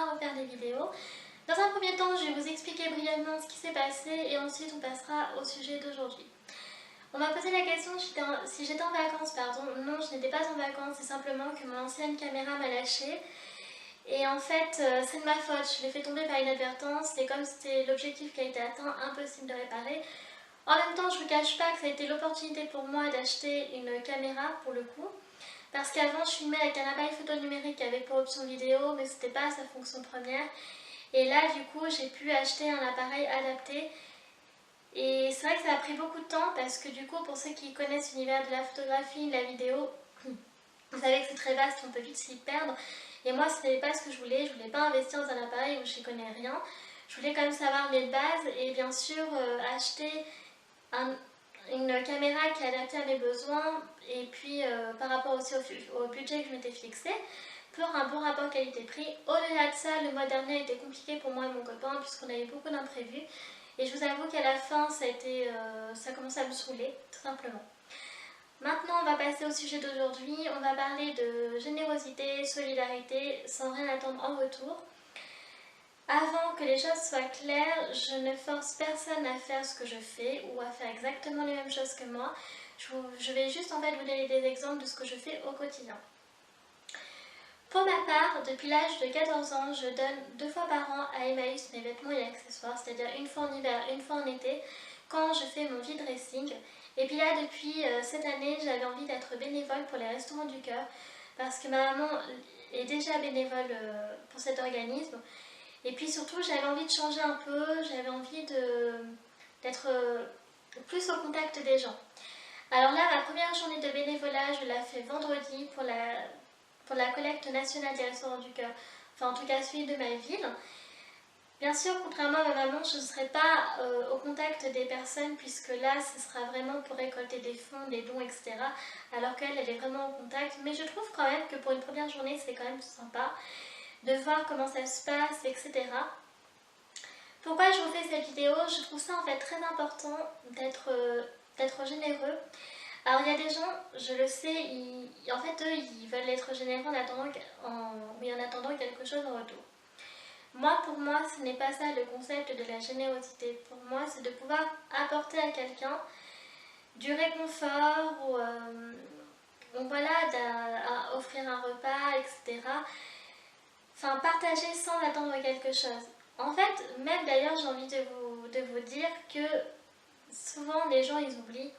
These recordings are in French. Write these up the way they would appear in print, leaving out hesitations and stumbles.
à refaire des vidéos. Dans un premier temps, je vais vous expliquer brièvement ce qui s'est passé et ensuite on passera au sujet d'aujourd'hui. On m'a posé la question si j'étais en vacances, pardon. Non, je n'étais pas en vacances, c'est simplement que mon ancienne caméra m'a lâchée. Et en fait, c'est de ma faute, je l'ai fait tomber par inadvertance et comme c'était l'objectif qui a été atteint, impossible de réparer. En même temps, je ne vous cache pas que ça a été l'opportunité pour moi d'acheter une caméra pour le coup. Parce qu'avant, je filmais avec un appareil photo numérique avec pour option vidéo, mais c'était pas sa fonction première. Et là, du coup, j'ai pu acheter un appareil adapté. Et c'est vrai que ça a pris beaucoup de temps parce que du coup, pour ceux qui connaissent l'univers de la photographie, de la vidéo, vous savez que c'est très vaste, on peut vite s'y perdre. Et moi, ce n'était pas ce que je voulais pas investir dans un appareil où je n'y connais rien. Je voulais quand même savoir mes bases et bien sûr acheter une caméra qui est adaptée à mes besoins et puis par rapport aussi au budget que je m'étais fixé pour un bon rapport qualité-prix. Au-delà de ça, le mois dernier a été compliqué pour moi et mon copain puisqu'on avait beaucoup d'imprévus et je vous avoue qu'à la fin ça a commencé à me saouler tout simplement. Maintenant on va passer au sujet d'aujourd'hui, on va parler de générosité, solidarité sans rien attendre en retour. Avant que les choses soient claires, je ne force personne à faire ce que je fais ou à faire exactement les mêmes choses que moi. Je vais juste en fait vous donner des exemples de ce que je fais au quotidien. Pour ma part, depuis l'âge de 14 ans, je donne 2 fois par an à Emmaüs mes vêtements et accessoires, c'est-à-dire une fois en hiver, une fois en été, quand je fais mon vide dressing. Et puis là, depuis cette année, j'avais envie d'être bénévole pour les Restaurants du Cœur, parce que ma maman est déjà bénévole pour cet organisme. Et puis surtout, j'avais envie de changer un peu, j'avais envie d'être plus au contact des gens. Alors là, ma première journée de bénévolat, je l'ai fait vendredi pour la collecte nationale des Restaurants du Cœur. Enfin, en tout cas, celui de ma ville. Bien sûr, contrairement à ma maman, je ne serai pas au contact des personnes puisque là, ce sera vraiment pour récolter des fonds, des dons, etc. Alors qu'elle, elle est vraiment au contact. Mais je trouve quand même que pour une première journée, c'est quand même sympa de voir comment ça se passe, etc. Pourquoi je vous fais cette vidéo? Je trouve ça en fait très important d'être généreux. Alors il y a des gens, je le sais, en fait eux ils veulent être généreux en attendant quelque chose en retour. Moi, pour moi, ce n'est pas ça le concept de la générosité. Pour moi, c'est de pouvoir apporter à quelqu'un du réconfort ou voilà, offrir un repas, etc. Enfin, partager sans attendre quelque chose. En fait, même d'ailleurs, j'ai envie de vous dire que souvent les gens ils oublient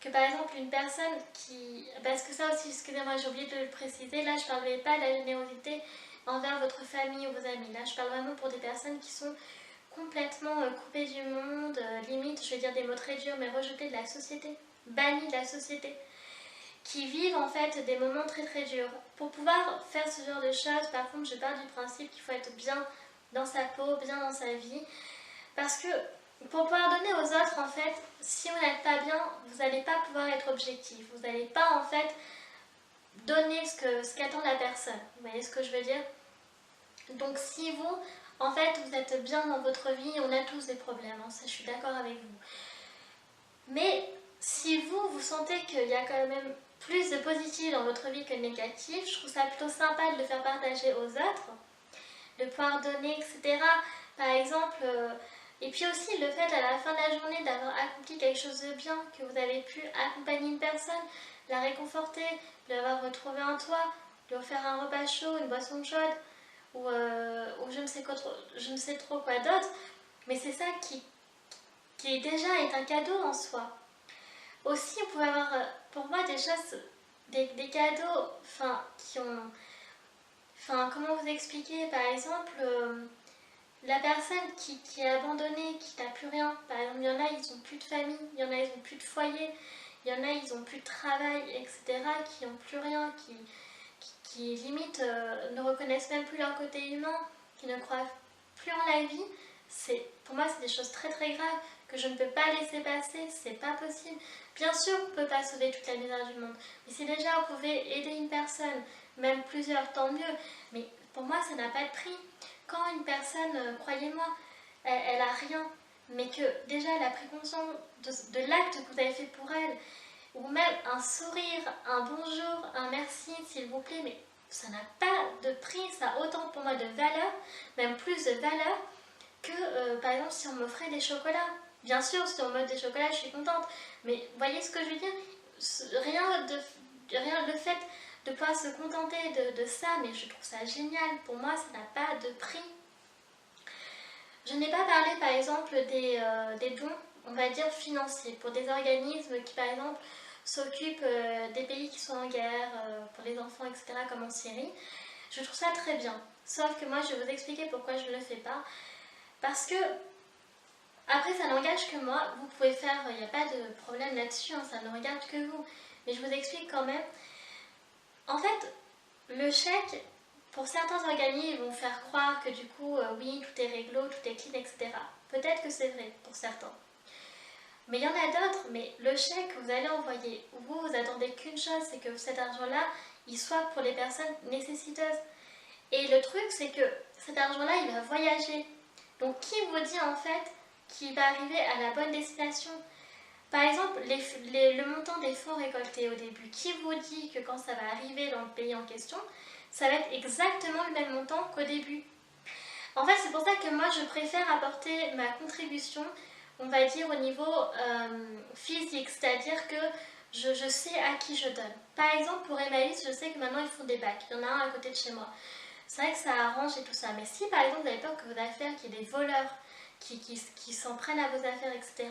que par exemple une personne qui... Parce que ça aussi, excusez-moi, j'ai oublié de le préciser, là je ne parlerai pas de la générosité envers votre famille ou vos amis. Là je parle vraiment pour des personnes qui sont complètement coupées du monde, limite, je vais dire des mots très durs, mais rejetées de la société, bannies de la société, qui vivent en fait des moments très très durs. Pour pouvoir faire ce genre de choses, par contre, je pars du principe qu'il faut être bien dans sa peau, bien dans sa vie, parce que pour pouvoir donner aux autres, en fait, si vous n'êtes pas bien, vous n'allez pas pouvoir être objectif, vous n'allez pas en fait donner ce qu'attend la personne. Vous voyez ce que je veux dire? Donc si vous, en fait, vous êtes bien dans votre vie, on a tous des problèmes, hein, ça je suis d'accord avec vous. Mais si vous sentez qu'il y a quand même plus de positif dans votre vie que de négatif, je trouve ça plutôt sympa de le faire partager aux autres, de pouvoir donner, etc. Par exemple, et puis aussi le fait à la fin de la journée d'avoir accompli quelque chose de bien, que vous avez pu accompagner une personne, la réconforter, de l'avoir retrouvé en toit, de lui faire un repas chaud, une boisson chaude, ou je ne sais trop quoi d'autre, mais c'est ça qui déjà est un cadeau en soi. Aussi, vous pouvez avoir, pour moi, des choses, des cadeaux, enfin, qui ont... Enfin, comment vous expliquer? Par exemple, la personne qui est abandonnée, qui n'a plus rien. Par exemple, il y en a, ils n'ont plus de famille, il y en a, ils n'ont plus de foyer, il y en a, ils n'ont plus de travail, etc., qui n'ont plus rien, qui limite ne reconnaissent même plus leur côté humain, qui ne croient plus en la vie. Pour moi, c'est des choses très très graves que je ne peux pas laisser passer, c'est pas possible. Bien sûr, on ne peut pas sauver toute la misère du monde, mais si déjà vous pouvez aider une personne, même plusieurs, tant mieux. Mais pour moi, ça n'a pas de prix. Quand une personne, croyez-moi, elle a rien, mais que déjà elle a pris conscience de l'acte que vous avez fait pour elle, ou même un sourire, un bonjour, un merci, s'il vous plaît, mais ça n'a pas de prix, ça a autant pour moi de valeur, même plus de valeur que par exemple si on m'offrait des chocolats. Bien sûr, si on m'offre des chocolats, je suis contente, mais vous voyez ce que je veux dire? Rien le fait de pouvoir se contenter de ça, mais je trouve ça génial. Pour moi, ça n'a pas de prix. Je n'ai pas parlé par exemple des dons, on va dire financiers, pour des organismes qui par exemple s'occupent des pays qui sont en guerre, pour les enfants, etc., comme en Syrie. Je trouve ça très bien. Sauf que moi, je vais vous expliquer pourquoi je ne le fais pas. Parce que, après, ça n'engage que moi. Vous pouvez faire, il n'y a pas de problème là-dessus, hein, ça ne regarde que vous. Mais je vous explique quand même. En fait, le chèque, pour certains organismes, ils vont faire croire que du coup, oui, tout est réglo, tout est clean, etc. Peut-être que c'est vrai pour certains. Mais il y en a d'autres, mais le chèque que vous allez envoyer, vous attendez qu'une chose, c'est que cet argent-là, il soit pour les personnes nécessiteuses. Et le truc, c'est que cet argent-là, il va voyager. Donc, qui vous dit en fait qu'il va arriver à la bonne destination? Par exemple, le montant des fonds récoltés au début, qui vous dit que quand ça va arriver dans le pays en question, ça va être exactement le même montant qu'au début? En fait, c'est pour ça que moi, je préfère apporter ma contribution, on va dire, au niveau physique, c'est-à-dire que je sais à qui je donne. Par exemple, pour Emmaüs, je sais que maintenant, ils font des bacs. Il y en a un à côté de chez moi. C'est vrai que ça arrange et tout ça. Mais si, par exemple, vous avez peur que vos affaires, qu'il y ait des voleurs qui s'en prennent à vos affaires, etc.,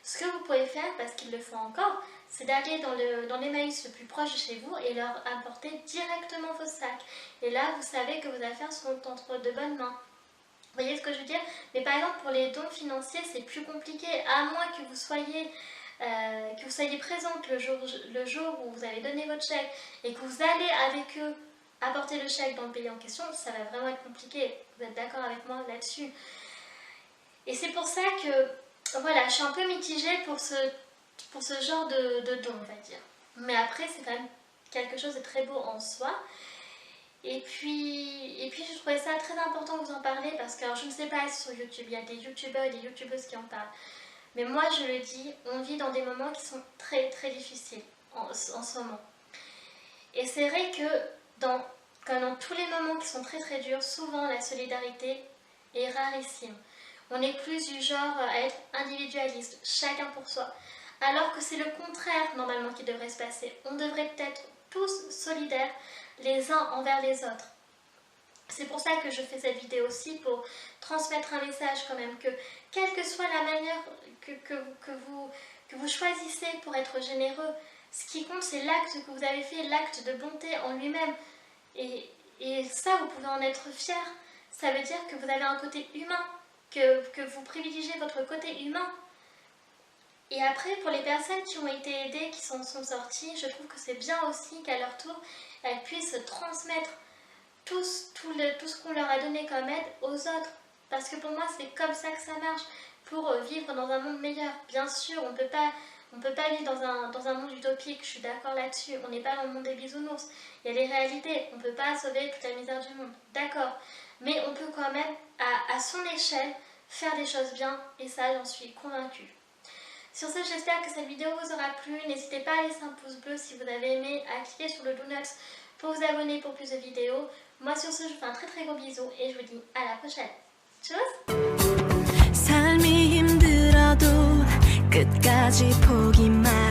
ce que vous pouvez faire, parce qu'ils le font encore, c'est d'aller dans l'Emmaüs le plus proche de chez vous et leur apporter directement vos sacs. Et là, vous savez que vos affaires sont entre de bonnes mains. Vous voyez ce que je veux dire? Mais par exemple, pour les dons financiers, c'est plus compliqué, à moins que vous soyez présente le jour où vous avez donné votre chèque et que vous allez avec eux apporter le chèque dans le pays en question, ça va vraiment être compliqué. Vous êtes d'accord avec moi là-dessus? Et c'est pour ça que, voilà, je suis un peu mitigée pour ce genre de don, on va dire. Mais après, c'est quand même quelque chose de très beau en soi. Et puis je trouvais ça très important de vous en parler parce que, alors, je ne sais pas si sur YouTube, il y a des youtubeurs et des youtubeuses qui en parlent. Mais moi, je le dis, on vit dans des moments qui sont très très difficiles en ce moment. Et c'est vrai que comme dans tous les moments qui sont très très durs, souvent la solidarité est rarissime. On est plus du genre à être individualiste, chacun pour soi. Alors que c'est le contraire normalement qui devrait se passer. On devrait être tous solidaires les uns envers les autres. C'est pour ça que je fais cette vidéo aussi, pour transmettre un message quand même, que quelle que soit la manière que vous choisissez pour être généreux, ce qui compte c'est l'acte que vous avez fait, l'acte de bonté en lui-même. Et ça, vous pouvez en être fier. Ça veut dire que vous avez un côté humain, que vous privilégiez votre côté humain. Et après, pour les personnes qui ont été aidées, qui s'en sont sorties, je trouve que c'est bien aussi qu'à leur tour, elles puissent transmettre tout ce qu'on leur a donné comme aide aux autres. Parce que pour moi, c'est comme ça que ça marche, pour vivre dans un monde meilleur. Bien sûr, on ne peut pas vivre dans un monde utopique, je suis d'accord là-dessus. On n'est pas dans le monde des bisounours. Il y a des réalités, on ne peut pas sauver toute la misère du monde. D'accord. Mais on peut quand même, à son échelle, faire des choses bien, et ça, j'en suis convaincue. Sur ce, j'espère que cette vidéo vous aura plu. N'hésitez pas à laisser un pouce bleu si vous avez aimé, à cliquer sur le Donuts pour vous abonner pour plus de vidéos. Moi, sur ce, je vous fais un très très gros bisou et je vous dis à la prochaine. Tchuss! 삶이 힘들어도 끝까지 포기 마